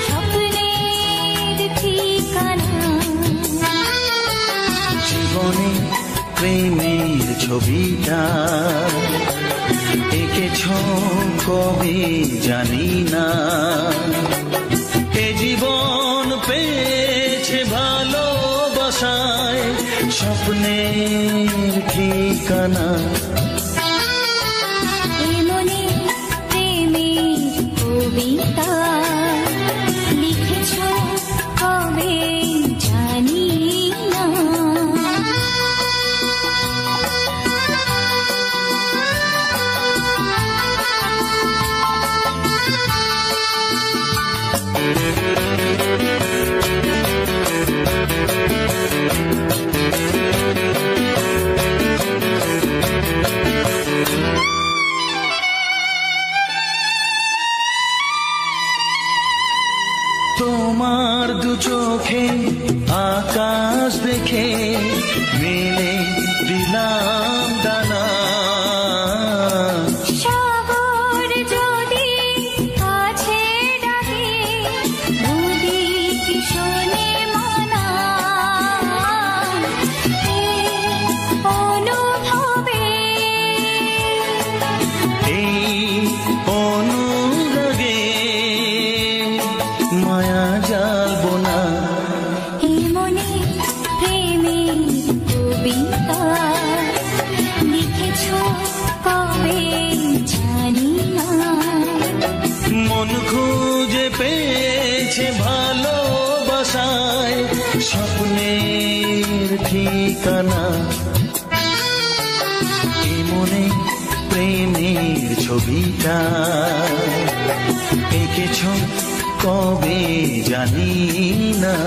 স্বপ্নের ঠিকানা। জীবনে প্রেমের ছবিটা এঁকেছ কবে জানি না। এ জীবন পেয়েছে ভালোবাসায় স্বপ্নের ঠিকানা। এমনি প্রেমের কবিতা লিখেছ কবে জানি না। তোমার দু চোখে আকাশ দেখে মেলে দিলাম দানা। সাগর যদি কাছে ডাকে নদী কি শোনে মানা। এই অনুভবে এই অনুরাগে মায়া জ্বালবো না। এমনি প্রেমের কবিতা লিখেছ কবে জানি না। মন খুঁজে পেয়েছে ভালোবাসায় স্বপ্নের ঠিকানা। এ মনে প্রেমের ছবিটা এঁকেছ কবে জানি না।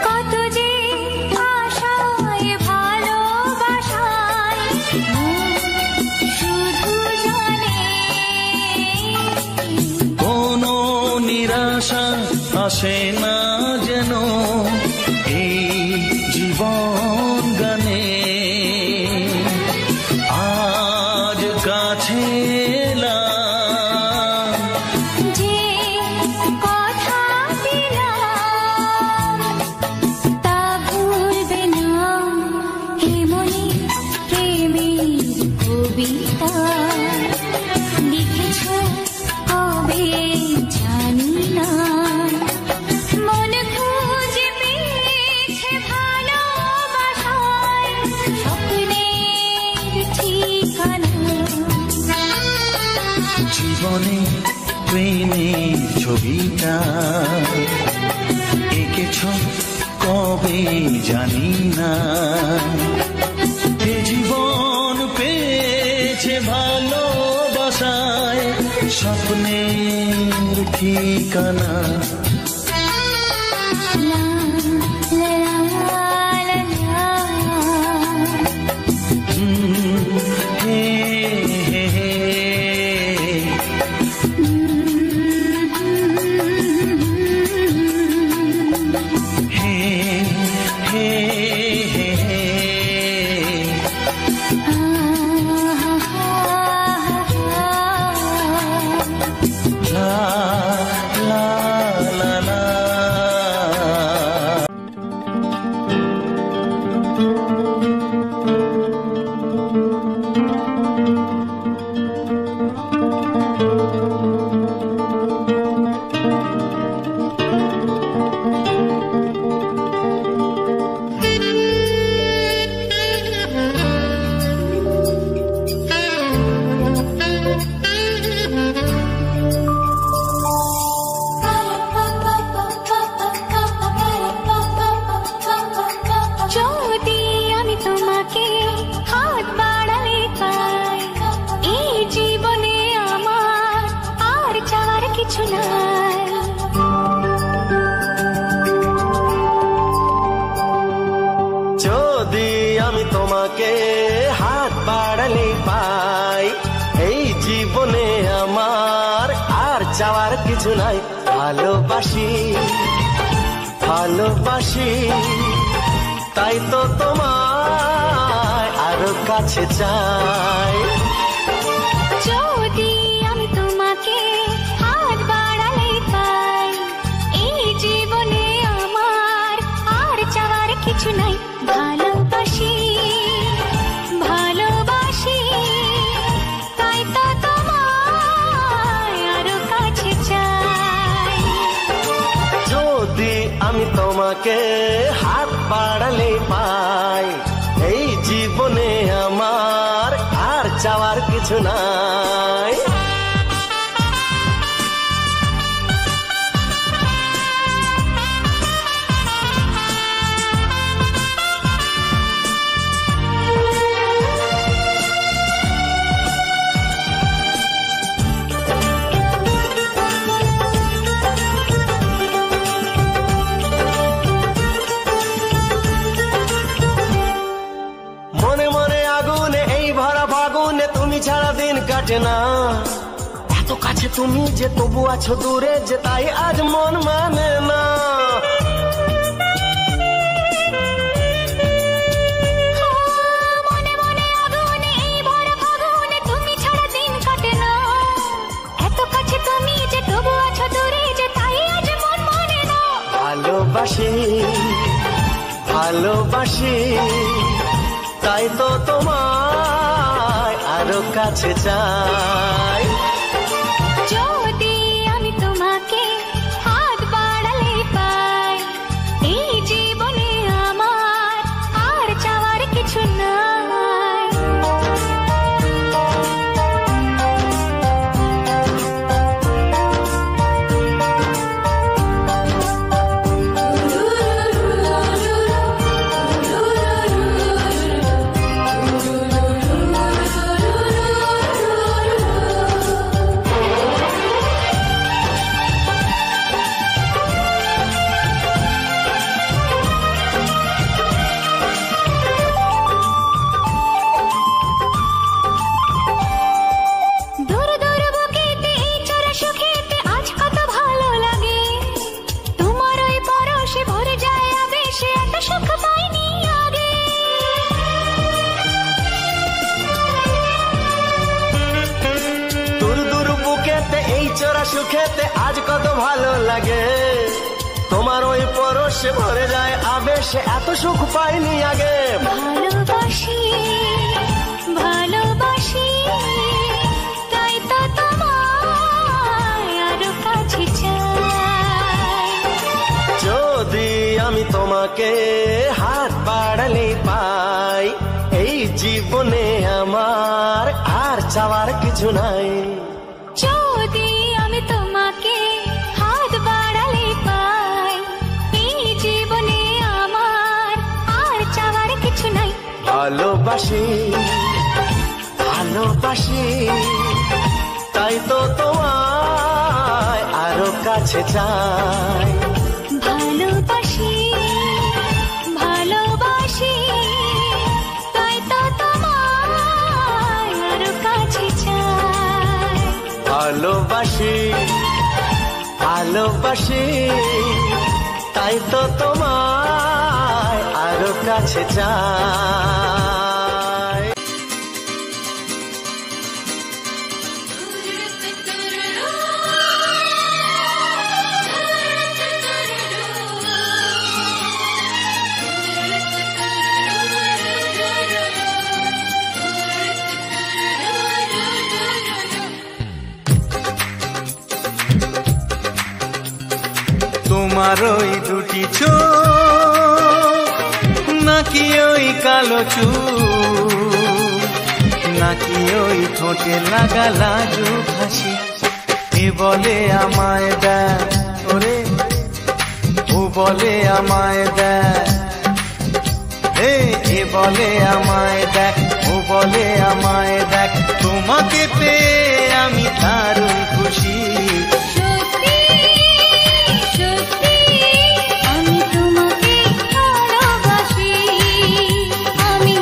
কত যে আশায় ভালোবাসায় শুধু জানে কোনো নিরাশা আসে না যেন এই জীবন গানে। আজ কাছে এলাম যে কথা দিলাম তা ভুলবে না। এমনি প্রেমের কবিতা লিখেছ কবে জানি না। মন খুঁজে পেয়েছে ভালোবাসায় স্বপ্নের ঠিকানা। জীবনে প্রেমের ছবিটা এঁকেছ কবে জানি না। এ জীবন পেয়েছে ভালোবাসায় স্বপ্নের ঠিকানা। লা লা লা লা হে হে হে হে হে হে হে। লা লা লা আমি তোমাকে হাত বাড়ালে পাই, এই জীবনে আমার আর চাওয়ার কিছু নাই। ভালোবাসি ভালোবাসি তাই তো তোমায় আরো কাছে চাই। যদি আমি তোমাকে হাত বাড়ালে পাই, এই জীবনে আমার আর চাওয়ার কিছু নাই। ভালোবাসি ভালোবাসি তাই তো তোমায় আরো কাছে চাই। যদি আমি তোমাকে হাত বাড়ালে পাই, এই জীবনে আমার আর চাওয়ার কিছু নাই। মনে মনে আগুনে এই ভরা ফাগুনে তুমি ছাড়া দিন কাটে না। এত কাছে তুমি যে তবু আছো দূরে, যে তাই আজ মন মানে না। মনে মনে আগুনে এই ভরা ফাগুনে তুমি ছাড়া দিন কাটে না। এত কাছে তুমি যে তবু আছো দূরে, যে তাই আজ মন মানে না। ভালোবাসি ভালোবাসি তাই তো তোমায় আরো কাছে চাই। যদি আমি তোমাকে হাত বাড়ালে পাই, এই জীবনে আমার আর চাওয়ার কিছু নাই। দূর দূর বুকেতে এই চোরা সুখেতে আজ কত ভালো লাগে। তোমার ওই পরশে ভরে যায় আবেশে, এত সুখ পাইনি আগে। দূর দূর বুকেতে এই চোরা সুখেতে আজ কত ভালো লাগে। তোমার ওই পরশে ভরে যায় আবেশে, এত সুখ পাইনি আগে। ভালোবাসি ভালোবাসি তাই তো তোমায় আরো কাছে চাই। যদি আমি তোমাকে হাত বাড়ালে পাই, এই জীবনে আমার আর চাওয়ার কিছু নাই। যদি আমি তোমাকে হাত বাড়ালে পাই, এই জীবনে আমার আর চাওয়ার কিছু নাই। ভালোবাসি ভালোবাসি তাই তো তোমায় আরো কাছে চাই। ভালোবাসি ভালোবাসি তাই তো তোমায় আরো কাছে চাই। ভালোবাসি ভালোবাসি তাই তো তোমায় আরো কাছে চাই। তোমার ওই দুটি চোখ, নাকি ওই কালো চুল, নাকি ওই ঠোঁটে লাগা লাজুক হাসি, এ বলে আমায় দেয় ওরে, ও বলে আমায় দেয়, এ বলে আমায় দেখ, ও বলে আমায় দেখ, তোমাকে পেয়ে আমি দারুণ খুশি। সত্যি সত্যি আমি তোমাকে ভালোবাসি, আমি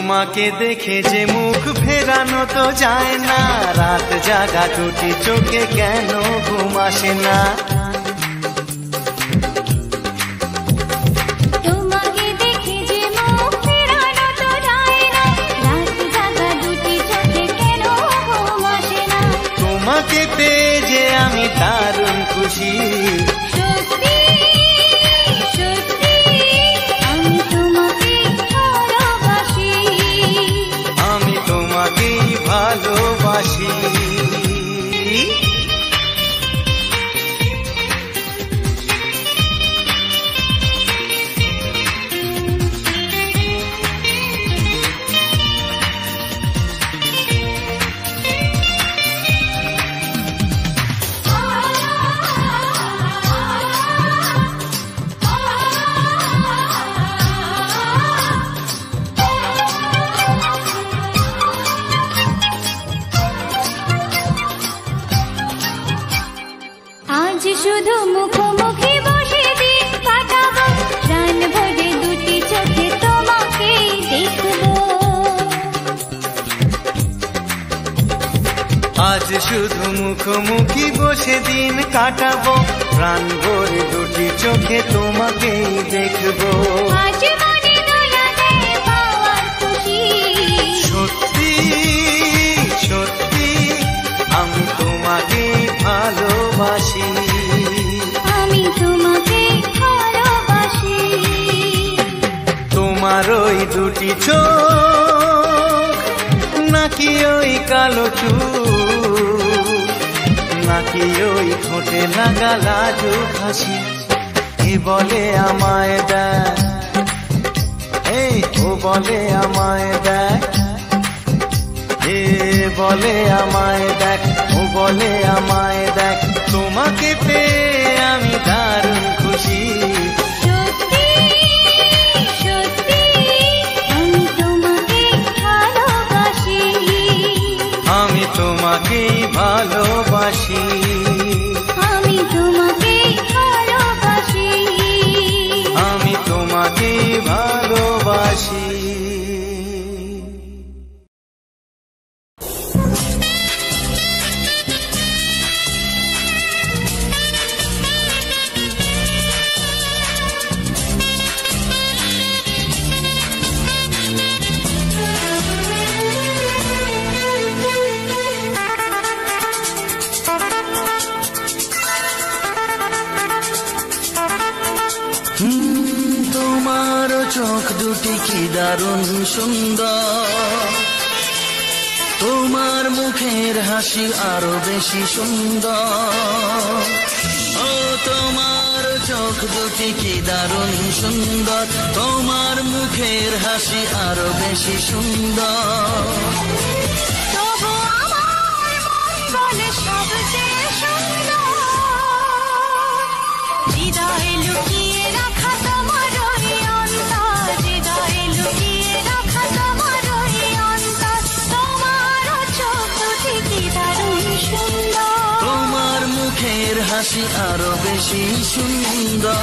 তোমাকে দেখে যে মুখ ফেরানো তো যায় না, রাত জাগা দুটি চোখে কেন ঘুম আসে না। তোমাকে দেখে যে মুখ ফেরানো তো যায় না, রাত জাগা দুটি চোখে কেন ঘুম আসে না। তোমাকে পেয়ে যে আমি দারুণ খুশি, সত্যি সত্যি আমি তোমাকে ভালোবাসি, আমি তোমাকেই ভালোবাসি। আজ শুধু মুখোমুখি বসে দিন কাটাবো, প্রাণ ভরে দুটি চোখে তোমাকে দেখবো। আজ শুধু মুখোমুখি বসে দিন কাটাবো, প্রাণ ভরে দুটি চোখে তোমাকেই দেখবো। আজ মনে দোলা দেয় পাওয়ার খুশি, সত্যি সত্যি আমি তোমাকেই ভালোবাসি, আমি তোমাকে ভালোবাসি। তোমার ওই দুটি চোখ নাকি ওই কালো চুল, নাকি ওই ঠোঁটে লাগা লাজুক হাসি, এ বলে আমায় দেখ, এই ও বলে আমায় দেখ, এ বলে আমায় দেখ, ও বলে আমায় দেখ, তোমাকে পেয়ে আমি দারুণ খুশি। সত্যি সত্যি আমি তোমাকে ভালোবাসি, আমি তোমাকেই ভালোবাসি, আমি তোমাকে ভালোবাসি, আমি তোমাকেই ভালোবাসি। তোমার চোখ দুটি কি দারুণ সুন্দর, তোমার মুখের হাসি আরো বেশি সুন্দর, ও তোমার চোখ দুটি কি দারুণ সুন্দর, তোমার মুখের হাসি আরো বেশি সুন্দর। তবু আমার মন বলে সবচেয়ে সুন্দর, হৃদয়ে লুকিয়ে রাখা তোমার ওই অন্তর, হৃদয়ে লুকিয়ে রাখা তোমার ওই অন্তর, তোমার চোখ দুটি কি দারুণ সুন্দর, তোমার মুখের হাসি আরো বেশি সুন্দর।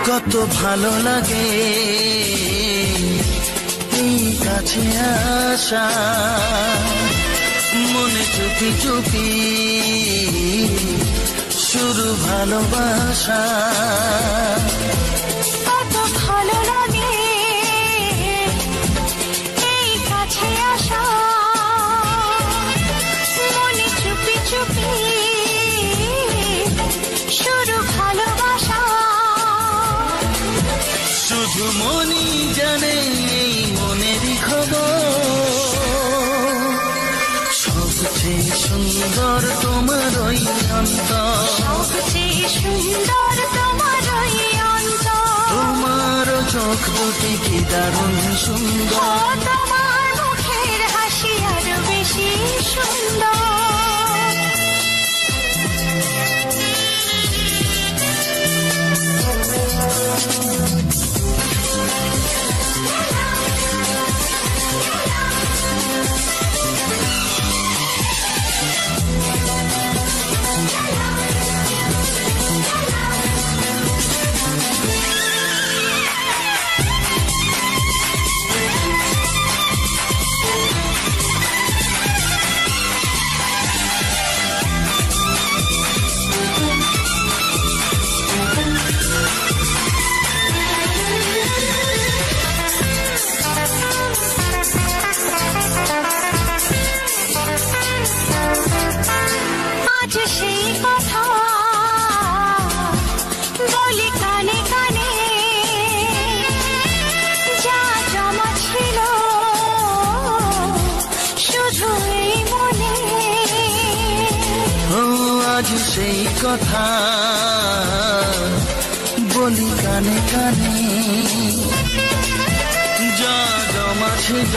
কত ভালো লাগে এই কাছে আসা, মনে চুপি চুপি শুরু ভালোবাসা। কত ভালো লাগে এই কাছে আসা, মনে চুপি চুপি শুরু ভালোবাসা। শুধু মনই জানে এই মনেরই খবর, সবচেয়ে সুন্দর তোমার ওই অন্তর, সবচেয়ে সুন্দর তোমার ওই অন্তর, তোমার চোখ দুটি কি দারুণ সুন্দর, তোমার মুখের হাসি আরো বেশি সুন্দর। সেই কথা বলি কানে কানে, যা জমা ছিল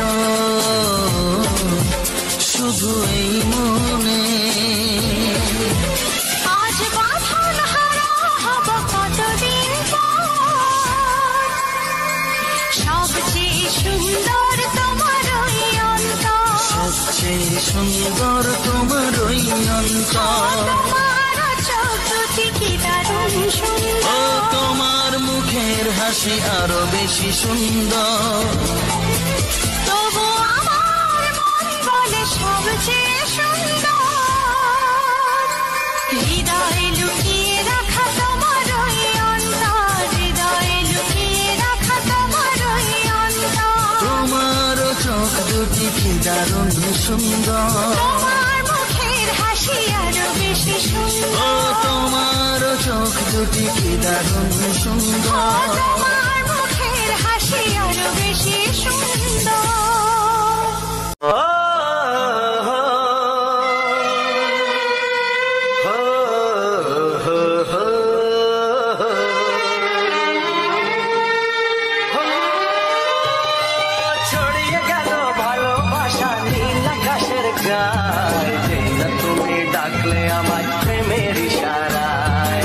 শুধু এই মনে, আজ বাঁধন হারা হব কতদিন পর, সবচেয়ে সুন্দর তোমার ওই অন্তর, সবচেয়ে সুন্দর তোমার ওই অন্তর, তোমার চোখ দুটি কি দারুণ সুন্দর, ও তোমার মুখের হাসি আরো বেশি সুন্দর, তবু আমার মন বলে সবচেয়ে সুন্দর, হৃদয়ে লুকিয়ে রাখা তোমার ওই অন্তর, হৃদয়ে লুকিয়ে রাখা তোমার ওই অন্তর, তোমার চোখ দুটি কি দারুণ সুন্দর, তোমার মুখের হাসি আরো বেশি সুন্দর, ও তোমার চোখ দুটি কি দারুণ সুন্দর, তোমার মুখের হাসি আরো বেশি সুন্দর। ছড়িয়ে গেল ভালোবাসা নীল আকাশের গায়ে, যেই না তুমি ডাকলে আমার প্রেমের ইশারায়,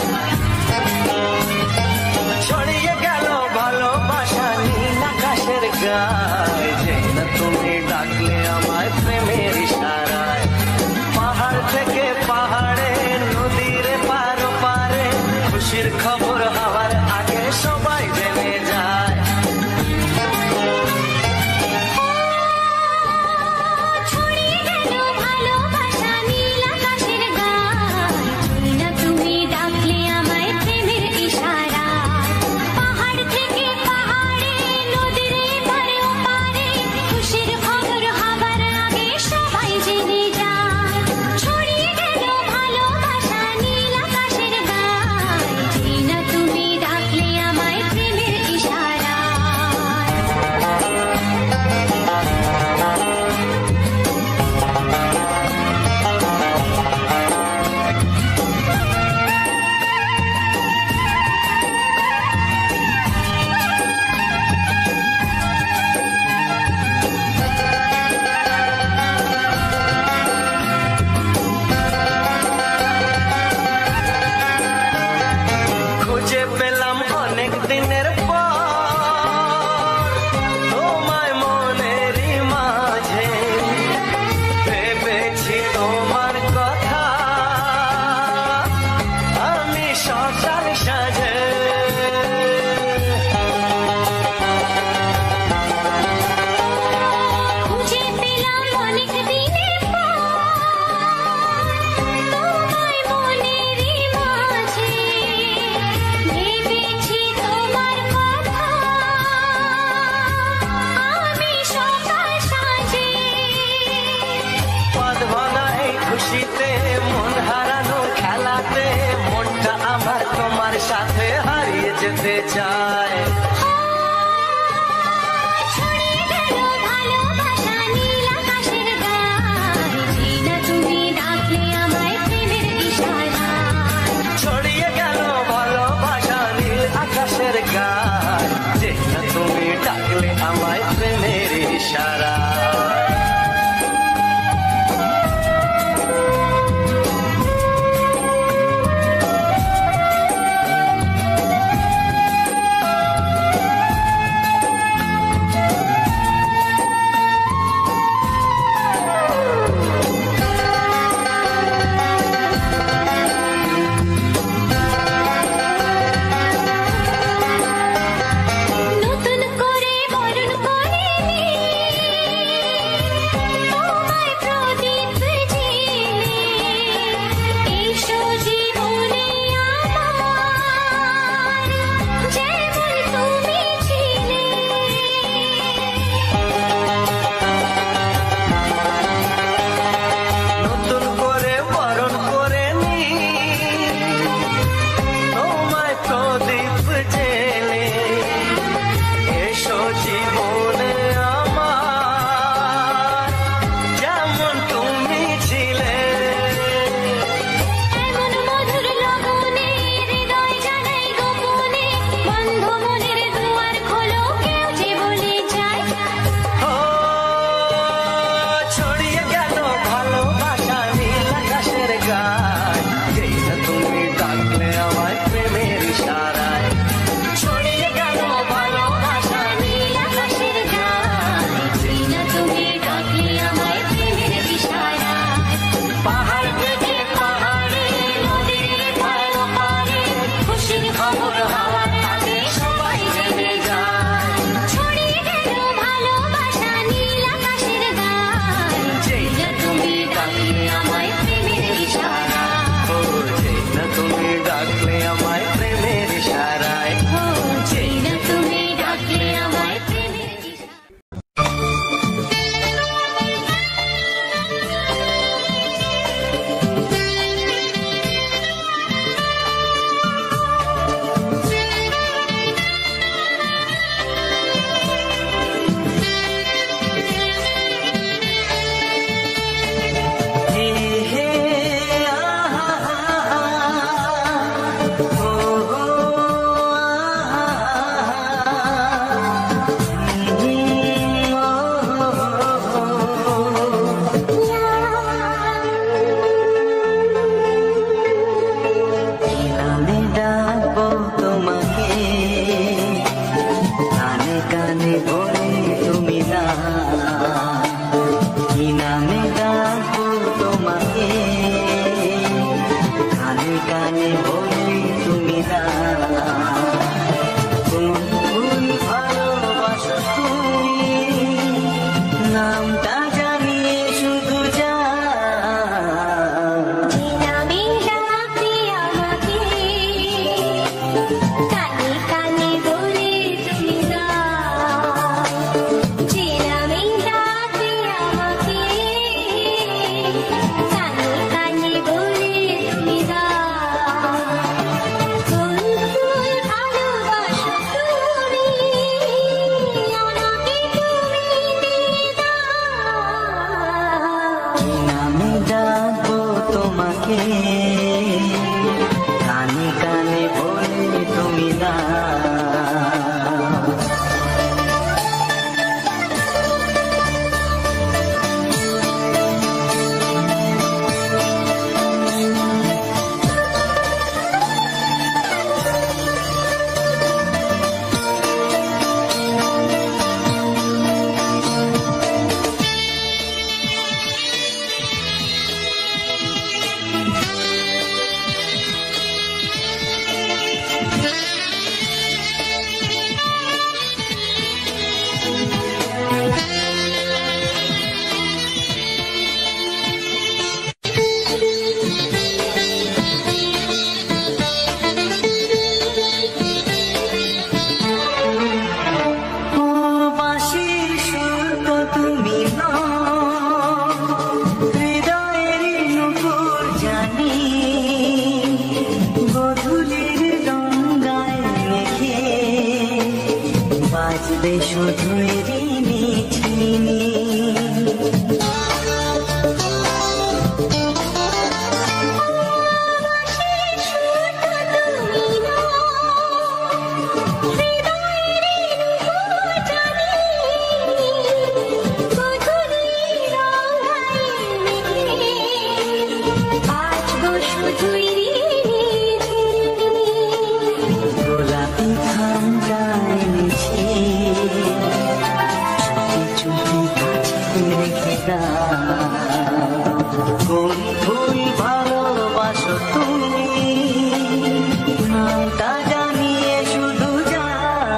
ছড়িয়ে গেল ভালোবাসা নীল আকাশের গায়ে, যেই না তুমি ডাকলে আমার প্রেমের ইশারায়, পাহাড় থেকে পাহাড়ে নদীর পার পারে, খুশির খবর হওয়ার আগে সবাই জেনে যায়, ছড়িয়ে গেল ভালোবাসা নীল আকাশের গায়ে, যেই না তুমি ডাকলে আমায় প্রেমের ইশারায়, পাহাড় থেকে পাহাড়ে নদীর পারে ওপারে, খুশির খবর হবার আগে সবাই জেনে যায়, ছড়িয়ে গেল ভালোবাসা নীল আকাশের গায়ে, যেই না তুমি ডাকলে আমায় প্রেমের ইশারায়। খুঁজে পেলাম অনেক দিনের পর তোমায় মনেরই মাঝে, ভেবেছি তোমার কথা আমি সকাল সাজে, খুঁজে পেলাম অনেক দিনের পর তোমায় মনেরই মাঝে, ভেবেছি তোমার কথা আমি সকাল সাজে, পদ ভাঙা এই খুশিতে মন হারানো খেলাতে, মনটা আমার তোমার সাথে হারিয়ে যেতে চায়, জেলে এসো জীবনে আমার যেমন তুমি ছিলে। এমন মধুর লগনে হৃদয় জানাই গোপনে, বন্ধ মনের দুয়ার খোলো, কেউ যে বলে যায়। ও ছড়িয়ে গেল ভালোবাসা নীল আকাশের গায়, যেই না তুমি ডাকলে আমায় প্রেমের ইশারায়। ছড়িয়ে গেল ভালোবাসা নীল আকাশের গায়, যেই না তুমি ডাকলে আমায় প্রেমের ইশারায়। পাহাড় থেকে পাহাড়ে নদীর পার পারে খুশির খবর হাওয়ার আগে সবাই জেনে যায়। ছড়িয়ে গেল ভালোবাসা নীল আকাশের গায়, যেই না তুমি ডাকলে আমায় প্রেমের ইশারায়। ও যেই না তুমি ডাকলে আমায় প্রেমের ইশারায়। ও যেই না তুমি ডাকলে আমায় প্রেমের ইশারায়। হে হে আহা ও ও আমি ডাকবো তোমাকে কানে কানে বলে তুমি না, কি নামে ডাকবো তোমাকে কানে কানে বলে তুমি না। কোন ভুল ভালোবাসো তুমি নামটা জানিয়ে শুধু যা। যে নামে ডাকলে আমাকে কানে কানে বলে তুমি না, যে নামে ডাকলে আমাকে কানে কানে বলে তুমি না। কোন ফুল ভালোবাসো তুমি আমাকে তুমি দিয়ে দাও। কি নামে ডাকবো তোমাকে কানে কানে বলে তুমি না। ও বাঁশির সুর তো তুমি নও, হৃদয়ের নুপুর জানি গধূলির গঙ্গায় মেখে বাজবে শুধুই রিনি ঝিনি। গোলাপি খামটা এনেছি চুপি চুপি কাছে রেখে দাও। কোন ফুল ভালোবাসো তুমি নামটা জানিয়ে শুধু যাও।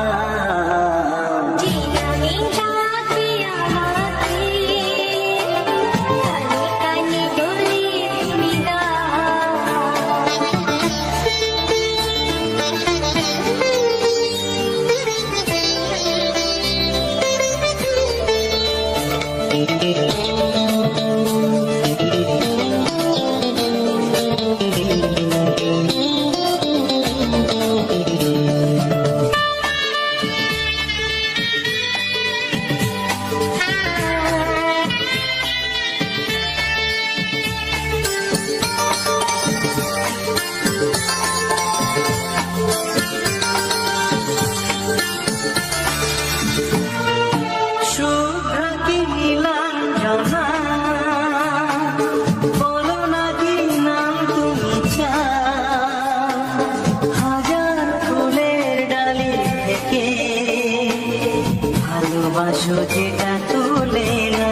ভালোবাসো যেটা তুলে না।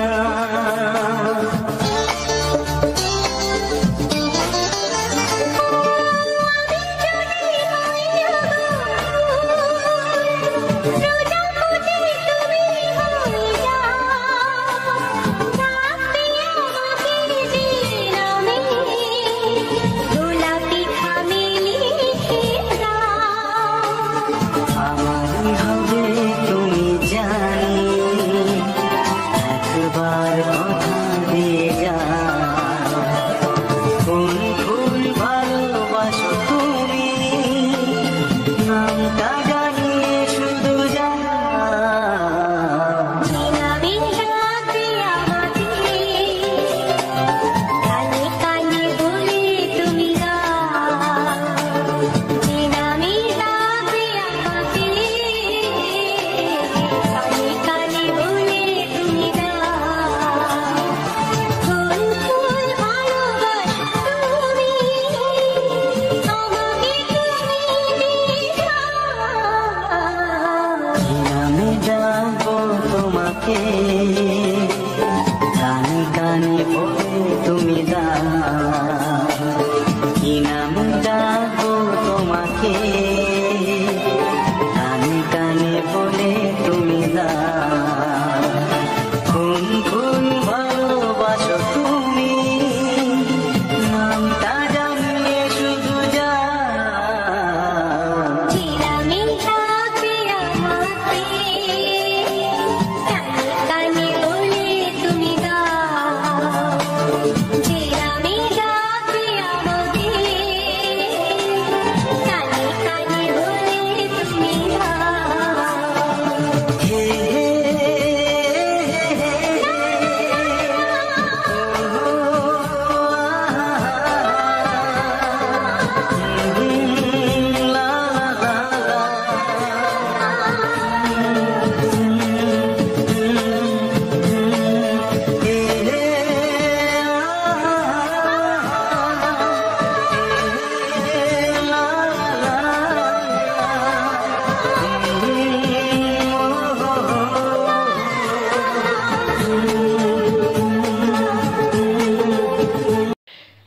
আমারই হবে তুমি জানি, একবার কথা দিয়ে যাও। কোন ফুল ভালোবাসো তুমি, নামটা জানিয়ে শুধু যাও। নামে যাবো তোমাকে, কানে কানে বলে তুমি দাও। কি নামে যাবো তোমাকে, কানে কানে বলে তুমি দাও। কোন কোন ভালোবাসো তুমি, নামটা জানিয়ে শুধু যাও।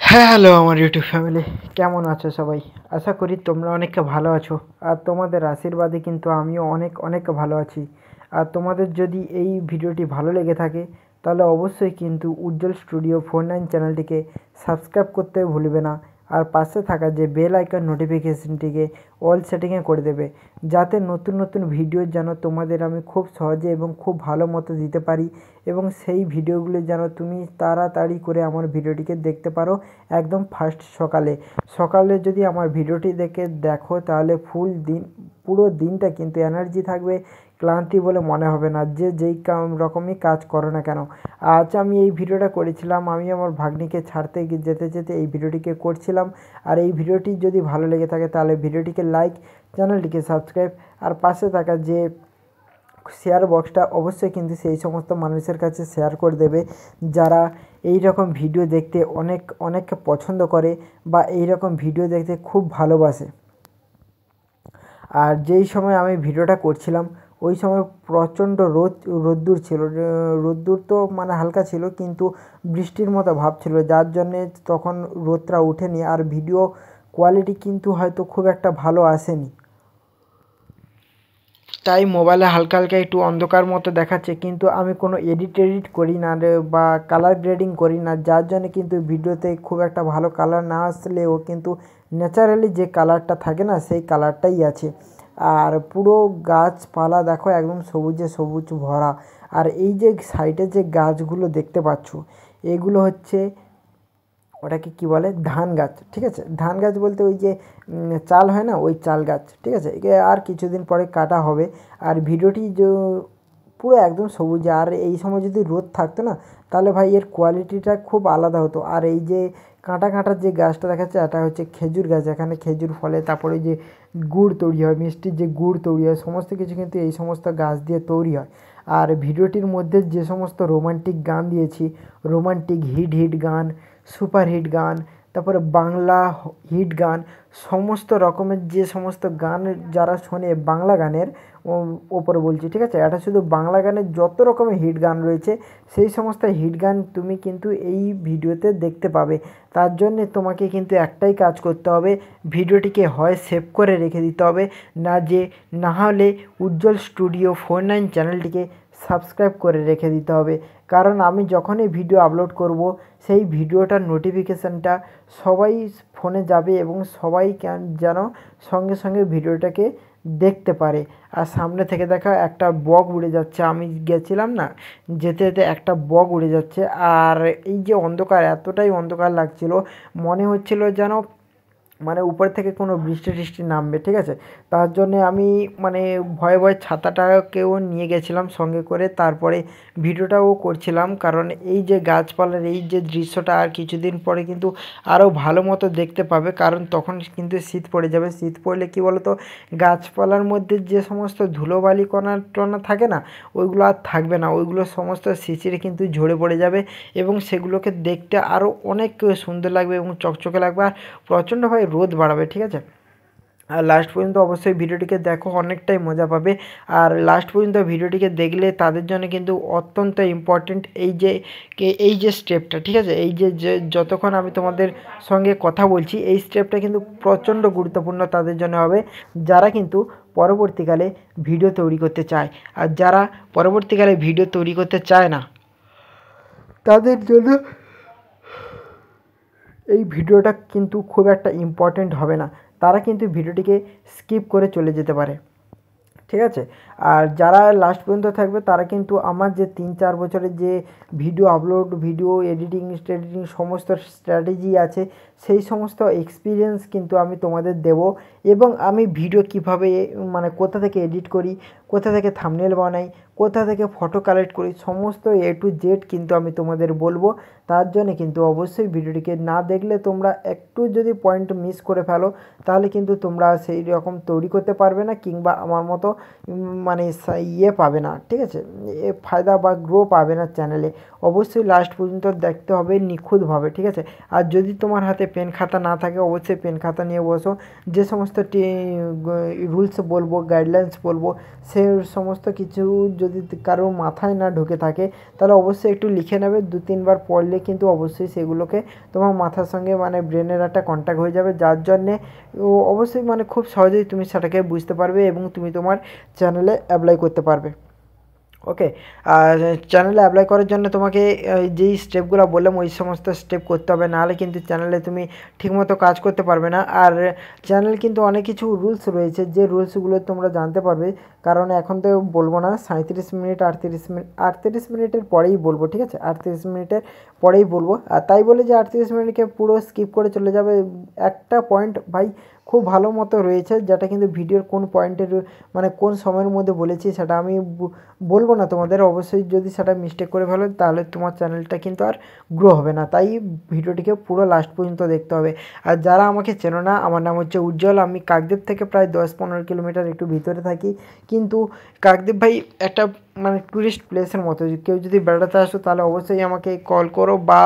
হ্যাঁ, হ্যালো আমার ইউটিউব ফ্যামিলি, কেমন আছো সবাই? আশা করি তোমরা অনেক ভালো আছো, আর তোমাদের আশীর্বাদে কিন্তু আমিও অনেক অনেক ভালো আছি। আর তোমাদের যদি এই ভিডিওটি ভালো লেগে থাকে তাহলে অবশ্যই কিন্তু উজ্জ্বল স্টুডিও 49 চ্যানেলটিকে সাবস্ক্রাইব করতে ভুলবে না, আর পাশে থাকা যে বেল আইকন নোটিফিকেশনটিকে অল সেটিংয়ে করে দেবে, যাতে নতুন নতুন ভিডিও যেন তোমাদের আমি খুব সহজে এবং খুব ভালো মতো দিতে পারি, এবং সেই ভিডিওগুলো যেন তুমি তাড়াতাড়ি করে আমার ভিডিওটিকে দেখতে পারো একদম ফার্স্ট সকালে যদি আমার ভিডিওটি দেখো তাহলে পুরো দিনটা কিন্তু এনার্জি থাকবে, ক্লান্তি বলে মনে হবে না, যেই রকমই কাজ করো না কেন। আজ আমি এই ভিডিওটা করেছিলাম, আমি আমার ভাগ্নিকে ছাড়তে যেতে এই ভিডিওটিকে করছিলাম। আর এই ভিডিওটি যদি ভালো লেগে থাকে তাহলে ভিডিওটিকে লাইক, চ্যানেলটিকে সাবস্ক্রাইব, আর পাশে থাকা যে শেয়ার বক্সটা অবশ্যই কিন্তু সেই সমস্ত মানুষের কাছে শেয়ার করে দেবে যারা এই রকম ভিডিও দেখতে অনেক পছন্দ করে বা এই রকম ভিডিও দেখতে খুব ভালোবাসে। আর যেই সময় আমি ভিডিওটা করছিলাম ওই সময় প্রচণ্ড রোদ্দুর ছিল, রোদ্দুর তো মানে হালকা ছিল কিন্তু বৃষ্টির মতো ভাব ছিল, যার জন্যে তখন রোদটা ওঠেনি, আর ভিডিও কোয়ালিটি কিন্তু হয়তো খুব একটা ভালো আসেনি, তাই মোবাইলে হালকা হালকা একটু অন্ধকার মতো দেখাচ্ছে, কিন্তু আমি কোনো এডিট করি না বা কালার গ্রেডিং করি না, যার জন্য কিন্তু ভিডিওতে খুব একটা ভালো কালার না আসলেও কিন্তু ন্যাচারালি যে কালারটা থাকে না সেই কালারটাই আছে। আর পুরো গাছপালা দেখো একদম সবুজে সবুজ ভরা। আর এই যে সাইডে যে গাছগুলো দেখতে পাচ্ছ এগুলো হচ্ছে ওটাকে কি বলে, ধান গাছ, ঠিক আছে। ধান গাছ বলতে ওই যে চাল হয় না, ওই চাল গাছ, ঠিক আছে। আর কিছুদিন পরে কাটা হবে। আর ভিডিওটি পুরো একদম সবুজ, আর এই সময় যদি রোদ থাকতো না তাহলে ভাই এর কোয়ালিটিটা খুব আলাদা হতো। আর এই যে কাঁটার যে গাছটা দেখাচ্ছে এটা হচ্ছে খেজুর গাছ, এখানে খেজুর ফলে, তারপরে যে গুড় তৈরি হয়, মিষ্টির যে গুড় তৈরি হয়, সমস্ত কিছু কিন্তু এই সমস্ত গাছ দিয়ে তৈরি হয়। আর ভিডিওটির মধ্যে যে সমস্ত রোমান্টিক গান দিয়েছি, রোমান্টিক হিট গান, সুপার হিট গান, তারপরে বাংলা হিট গান, সমস্ত রকমের যে সমস্ত গান যারা শোনে বাংলা গানের ওপরে বলছি, ঠিক আছে? এটা শুধু বাংলা গানের যত রকমের হিট গান রয়েছে সেই সমস্ত হিট গান তুমি কিন্তু এই ভিডিওতে দেখতে পাবে। তার জন্যে তোমাকে কিন্তু একটাই কাজ করতে হবে, ভিডিওটিকে হয় সেভ করে রেখে দিতে হবে, না হলে উজ্জ্বল স্টুডিও 49 চ্যানেলটিকে সাবস্ক্রাইব করে রেখে দিতে হবে। কারণ আমি যখনই ভিডিও আপলোড করব সেই ভিডিওটার নোটিফিকেশানটা সবাই ফোনে যাবে এবং সবাই যেন সঙ্গে সঙ্গে ভিডিওটাকে দেখতে পারে। আর সামনে থেকে দেখা একটা বক উড়ে যাচ্ছে, আমি গেছিলাম না, যেতে যেতে একটা বক উড়ে যাচ্ছে। আর এই যে অন্ধকার, এতটাই অন্ধকার লাগছিল, মনে হচ্ছিল যেন মানে উপর থেকে কোনো বৃষ্টি টিষ্টি নামবে, ঠিক আছে? তার জন্যে আমি মানে ভয়ে ভয়ে ছাতাটাকেও নিয়ে গেছিলাম সঙ্গে করে, তারপরে ভিডিওটাও করছিলাম। কারণ এই যে গাছপালার এই যে দৃশ্যটা আর কিছুদিন পরে কিন্তু আরও ভালো মতো দেখতে পাবে, কারণ তখন কিন্তু শীত পড়ে যাবে। শীত পড়লে কী বলো তো, গাছপালার মধ্যে যে সমস্ত ধুলোবালি কণা টনা থাকে না, ওইগুলো আর থাকবে না, ওইগুলো সমস্ত শিশিরে কিন্তু ঝরে পড়ে যাবে এবং সেগুলোকে দেখতে আরও অনেক সুন্দর লাগবে এবং চকচকে লাগবে, আর প্রচণ্ডভাবে রোদ বাড়াবে, ঠিক আছে? আর লাস্ট পর্যন্ত অবশ্যই ভিডিওটিকে দেখো, অনেকটাই মজা পাবে। আর লাস্ট পর্যন্ত ভিডিওটিকে দেখলে তাদের জন্য কিন্তু অত্যন্ত ইম্পর্টেন্ট এই যে স্টেপটা, ঠিক আছে? এই যে যতক্ষণ আমি তোমাদের সঙ্গে কথা বলছি এই স্টেপটা কিন্তু প্রচণ্ড গুরুত্বপূর্ণ তাদের জন্য হবে, যারা কিন্তু পরবর্তীকালে ভিডিও তৈরি করতে চায়। আর যারা পরবর্তীকালে ভিডিও তৈরি করতে চায় না তাদের জন্য এই ভিডিওটা কিন্তু খুব একটা ইম্পর্টেন্ট হবে না, তারা কিন্তু ভিডিওটিকে স্কিপ করে চলে যেতে পারে, ঠিক আছে? আর যারা লাস্ট পর্যন্ত থাকবে তারা কিন্তু আমার যে 3-4 বছরের যে ভিডিও আপলোড, ভিডিও এডিটিং সমস্ত স্ট্র্যাটেজি আছে, সেই সমস্ত এক্সপিরিয়েন্স কিন্তু আমি তোমাদের দেব। এবং আমি ভিডিও কিভাবে মানে কোথা থেকে এডিট করি, কোথা থেকে থাম্বনেল বানাই, কোথা থেকে ফটো কালেক্ট করি, সমস্ত A to Z কিন্তু আমি তোমাদের বলবো। তার জন্য কিন্তু অবশ্যই ভিডিওটিকে না দেখলে তোমরা একটু যদি পয়েন্ট মিস করে ফেলো তাহলে কিন্তু তোমরা সেই রকম তৈরি করতে পারবে না, কিংবা আমার মতো মানে পাবে না, ঠিক আছে? ফায়দা বা গ্রো পাবে না চ্যানেলে। অবশ্যই লাস্ট পর্যন্ত দেখতে হবে নিখুঁতভাবে, ঠিক আছে? আর যদি তোমার হাতে পেন খাতা না থাকে অবশ্যই পেন খাতা নিয়ে বসো, যে সমস্ত রুলস বলবো, গাইডলাইন্স বলবো, সে সমস্ত কিছু যদি কারোর মাথায় না ঢুকে থাকে তাহলে অবশ্যই একটু লিখে নেবে। 2-3 বার পড়লে কিন্তু অবশ্যই সেগুলোকে তোমার মাথার সঙ্গে মানে ব্রেনের একটা কন্ট্যাক্ট হয়ে যাবে, যার জন্যে অবশ্যই মানে খুব সহজেই তুমি সেটাকে বুঝতে পারবে এবং তুমি তোমার চ্যানেলে অ্যাপ্লাই করতে পারবে। ওকে, আর চ্যানেলে অ্যাপ্লাই করার জন্য তোমাকে যেই স্টেপগুলো বললাম ওই সমস্ত স্টেপ করতে হবে, নাহলে কিন্তু চ্যানেলে তুমি ঠিকমতো কাজ করতে পারবে না। আর চ্যানেল কিন্তু অনেক কিছু রুলস রয়েছে, যে রুলসগুলো তোমরা জানতে পারবে, কারণ এখন তো বলবো না, 37 মিনিট 38 মিনিটের পরেই বলবো, ঠিক আছে? 38 মিনিটের পরেই বলবো। আর তাই বলে যে 38 মিনিটকে পুরো স্কিপ করে চলে যাবে, একটা পয়েন্ট ভাই খুব ভালো মতো রয়েছে, যেটা কিন্তু ভিডিওর কোন পয়েন্টের মানে কোন সময়ের মধ্যে বলেছি সেটা আমি বলবো না তোমাদের। অবশ্যই যদি সেটা মিস্টেক করে ফেলো তাহলে তোমার চ্যানেলটা কিন্তু আর গ্রো হবে না, তাই ভিডিওটিকে পুরো লাস্ট পর্যন্ত দেখতে হবে। আর যারা আমাকে চেনো না, আমার নাম হচ্ছে উজ্জ্বল, আমি কাকদ্বীপ থেকে প্রায় 10-15 কিলোমিটার একটু ভিতরে থাকি, কিন্তু কাকদ্বীপ ভাই একটা মানে ট্যুরিস্ট প্লেসের মতো, কেউ যদি বেড়াতে আসো তাহলে অবশ্যই আমাকে কল করো, বা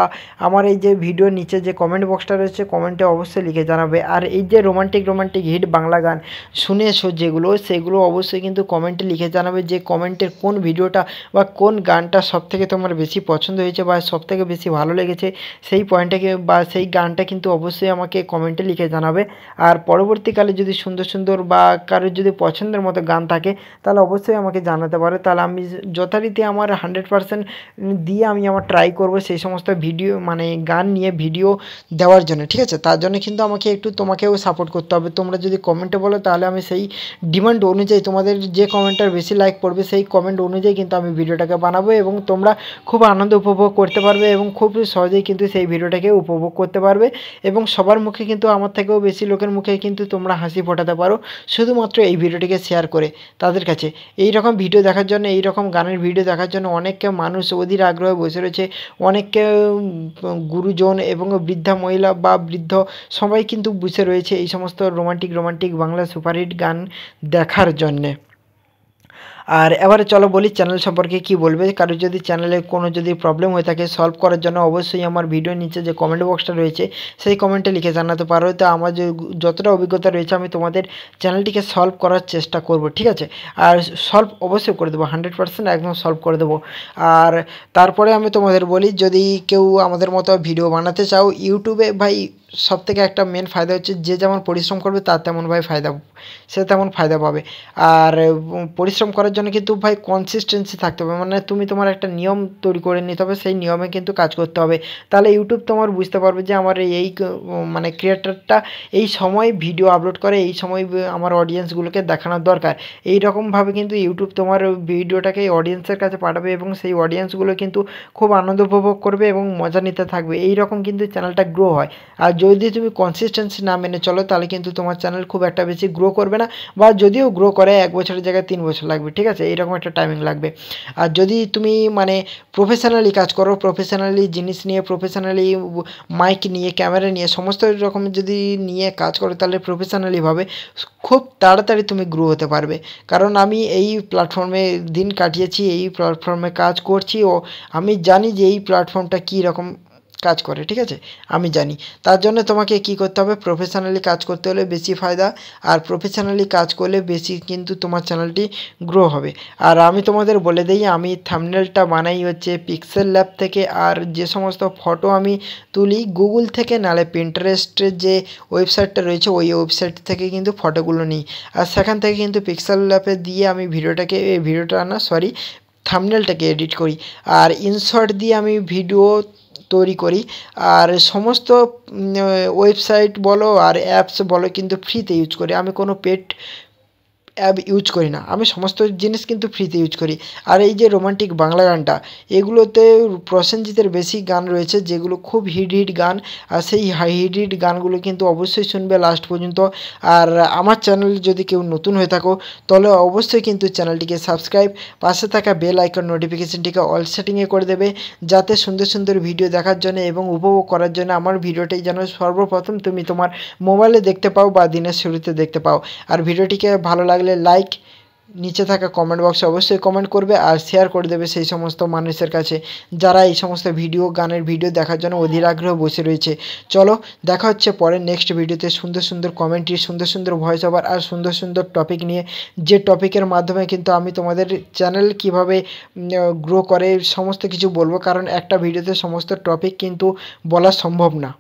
আমার এই যে ভিডিওর নিচে যে কমেন্ট বক্সটা রয়েছে কমেন্টে অবশ্যই লিখে জানাবে। আর এই যে রোমান্টিক হিট বাংলা গান শুনেছো যেগুলো, সেগুলো অবশ্যই কিন্তু কমেন্টে লিখে জানাবে যে কমেন্টের কোন ভিডিওটা বা কোন গানটা সবথেকে তোমার বেশি পছন্দ হয়েছে বা সবথেকে বেশি ভালো লেগেছে, সেই পয়েন্টটাকে বা সেই গানটা কিন্তু অবশ্যই আমাকে কমেন্টে লিখে জানাবে। আর পরবর্তীকালে যদি সুন্দর বা কারোর যদি পছন্দের মতো গান থাকে তাহলে অবশ্যই আমাকে জানাতে পারো, তাহলে আমি যথারীতি আমার 100% দিয়ে আমি আমার ট্রাই করব সেই সমস্ত ভিডিও মানে গান নিয়ে ভিডিও দেওয়ার জন্য, ঠিক আছে? তার জন্য কিন্তু আমাকে একটু তোমাকেও সাপোর্ট করতে হবে। তোমরা যদি কমেন্টে বলো তাহলে আমি সেই ডিমান্ড অনুযায়ী, তোমাদের যে কমেন্টটার বেশি লাইক পড়বে সেই কমেন্ট অনুযায়ী কিন্তু আমি ভিডিওটাকে বানাবো এবং তোমরা খুব আনন্দ উপভোগ করতে পারবে এবং খুব সহজেই কিন্তু সেই ভিডিওটাকে উপভোগ করতে পারবে। এবং সবার মুখে কিন্তু আমার থেকেও বেশি লোকের মুখে কিন্তু তোমরা হাসি ফোটাতে পারো শুধুমাত্র এই ভিডিওটিকে শেয়ার করে তাদের কাছে। এই রকম ভিডিও দেখার জন্য, এই রকম গানের ভিডিও দেখার জন্য অনেককে মানুষ অধীর আগ্রহে বসে রয়েছে, অনেককে গুরুজন এবং বৃদ্ধা মহিলা বা বৃদ্ধ সবাই কিন্তু বসে রয়েছে এই সমস্ত রোমান্টিক বাংলা সুপারহিট গান দেখার জন্যে। আর এবারে চলো বলি চ্যানেল সম্পর্কে কি বলবে। কারোর যদি চ্যানেলে কোনো যদি প্রবলেম হয়ে থাকে সলভ করার জন্য অবশ্যই আমার ভিডিওর নিচে যে কমেন্ট বক্সটা রয়েছে সেই কমেন্টে লিখে জানাতে পারো। তো আমার যতটা অভিজ্ঞতা রয়েছে আমি তোমাদের চ্যানেলটিকে সলভ করার চেষ্টা করব, ঠিক আছে। আর সলভ অবশ্যই করে দেবো, 100% একদম সলভ করে দেবো। আর তারপরে আমি তোমাদের বলি, যদি কেউ আমাদের মতো ভিডিও বানাতে চাও ইউটিউবে, ভাই সবথেকে একটা মেন ফায়দা হচ্ছে যে যেমন পরিশ্রম করবে তার তেমন ভাই সে তেমন ফায়দা পাবে। আর পরিশ্রম করার জন্য কিন্তু ভাই কনসিস্টেন্সি থাকতে হবে, মানে তুমি তোমার একটা নিয়ম তৈরি করে নিতে হবে, সেই নিয়মে কিন্তু কাজ করতে হবে। তাহলে ইউটিউব তোমার বুঝতে পারবে যে আমার এই মানে ক্রিয়েটারটা এই সময় ভিডিও আপলোড করে, এই সময় আমার অডিয়েন্সগুলোকে দেখানোর দরকার। এই রকমভাবে কিন্তু ইউটিউব তোমার ভিডিওটাকে অডিয়েন্সের কাছে পাঠাবে এবং সেই অডিয়েন্সগুলো কিন্তু খুব আনন্দ উপভোগ করবে এবং মজা নিতে থাকবে। এই রকম কিন্তু চ্যানেলটা গ্রো হয়। আর যদি তুমি কনসিস্টেন্সি না মেনে চলো তাহলে কিন্তু তোমার চ্যানেল খুব একটা বেশি গ্রো করবে না, বা যদিও গ্রো করে 1 বছরের জায়গায় 3 বছর লাগবে, ঠিক আছে, এইরকম একটা টাইমিং লাগবে। আর যদি তুমি মানে প্রফেশনালি কাজ করো, প্রফেশনালি জিনিস নিয়ে, প্রফেশনালি মাইক নিয়ে, ক্যামেরা নিয়ে, সমস্ত রকম যদি নিয়ে কাজ করো তাহলে প্রফেশনালিভাবে খুব তাড়াতাড়ি তুমি গ্রো হতে পারবে। কারণ আমি এই প্ল্যাটফর্মে দিন কাটিয়েছি, এই প্ল্যাটফর্মে কাজ করছি, ও আমি জানি যে এই প্ল্যাটফর্মটা কী রকম কাজ করে, ঠিক আছে, আমি জানি। তার জন্য তোমাকে কি করতে হবে, প্রফেশনালি কাজ করতে হলে বেশি ফায়দা, আর প্রফেশনালি কাজ করলে বেশি কিন্তু তোমার চ্যানেলটি গ্রো হবে। আর আমি তোমাদের বলে দিই, আমি থাম্বনেলটা বানাই হচ্ছে পিক্সেল ল্যাব থেকে, আর যে সমস্ত ফটো আমি তুলি গুগল থেকে, নাহলে পিন্টারেস্টের যে ওয়েবসাইটটা রয়েছে ওই ওয়েবসাইট থেকে কিন্তু ফটোগুলো নিই, আর সেখান থেকে কিন্তু পিক্সেল ল্যাবে দিয়ে আমি থাম্বনেলটাকে এডিট করি, আর ইনশর্ট দিয়ে আমি ভিডিও তৈরি করি। আর সমস্ত ওয়েবসাইট বলো আর অ্যাপস বলো কিন্তু ফ্রিতে ইউজ করি, আমি কোনো পেড অ্যাপ ইউজ করি না, আমি সমস্ত জিনিস কিন্তু ফ্রিতে ইউজ করি। আর এই যে রোমান্টিক বাংলা গানটা, এগুলোতে প্রসেনজিতের বেশি গান রয়েছে যেগুলো খুব হিট গান, আর সেই হিট গানগুলো কিন্তু অবশ্যই শুনবে লাস্ট পর্যন্ত। আর আমার চ্যানেল যদি কেউ নতুন হয়ে থাকো তাহলে অবশ্যই কিন্তু চ্যানেলটিকে সাবস্ক্রাইব, পাশে থাকা বেল আইকন নোটিফিকেশনটিকে অল সেটিংয়ে করে দেবে, যাতে সুন্দর সুন্দর ভিডিও দেখার জন্য এবং উপভোগ করার জন্য আমার ভিডিওটাই যেন সর্বপ্রথম তুমি তোমার মোবাইলে দেখতে পাও বা দিনের শুরুতে দেখতে পাও। আর ভিডিওটিকে ভালো লাগলে লাইক, নিচে থাকা কমেন্ট বক্সে অবশ্যই কমেন্ট করবে, আর শেয়ার করে দেবে সেই সমস্ত মানুষের কাছে যারা এই সমস্ত গানের ভিডিও দেখার জন্য অধীর আগ্রহ বসে রয়েছে। চলো দেখা হচ্ছে পরের নেক্সট ভিডিওতে, সুন্দর সুন্দর কমেন্ট্রি, সুন্দর সুন্দর ভয়েস ওভার, আর সুন্দর সুন্দর টপিক নিয়ে, যে টপিকের মাধ্যমে কিন্তু আমি তোমাদের চ্যানেল কিভাবে গ্রো করে সমস্ত কিছু বলবো, কারণ একটা ভিডিওতে সমস্ত টপিক কিন্তু বলা সম্ভব না।